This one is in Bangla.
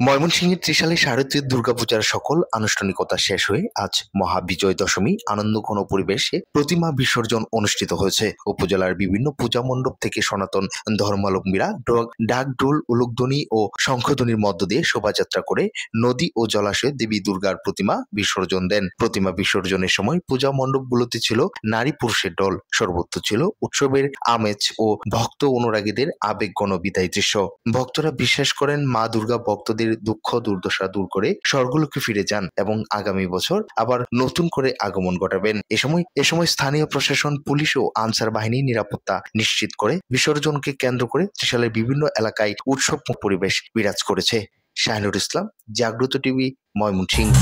ময়মনসিংহের ত্রিশালে শারদীয় দুর্গাপূজার সকল আনুষ্ঠানিকতা শেষ হয়ে আজ মহাবিজয় দশমী আনন্দঘন পরিবেশে প্রতিমা বিসর্জন অনুষ্ঠিত হয়েছে। উপজেলার বিভিন্ন পূজা মণ্ডপ থেকে সনাতন ধর্মাবলম্বীরা ডাক, ঢোল, উলুধ্বনি ও শঙ্খধ্বনির মধ্য দিয়ে শোভাযাত্রা করে নদী ও জলাশয়ে দেবী দুর্গার প্রতিমা বিসর্জন দেন। প্রতিমা বিসর্জনের সময় পূজা মণ্ডপগুলোতে ছিল নারী পুরুষের দল, সর্বত্র ছিল উৎসবের আমেজ ও ভক্ত অনুরাগীদের আবেগঘন বিদায় দৃশ্য। ভক্তরা বিশ্বাস করেন মা দুর্গা ভক্তদের দুঃখ দুর্দশা দূর করে স্বর্গলোকে ফিরে যান এবং আগামী বছর আবার নতুন করে আগমন ঘটাবেন। এ সময় স্থানীয় প্রশাসন, পুলিশ ও আনসার বাহিনী নিরাপত্তা নিশ্চিত করে বিসর্জনকে কেন্দ্র করে ত্রিশালের বিভিন্ন এলাকায় উৎসব পরিবেশ বিরাজ করেছে। শাহিনুর ইসলাম, জাগ্রত টিভি, ময়মনসিংহ।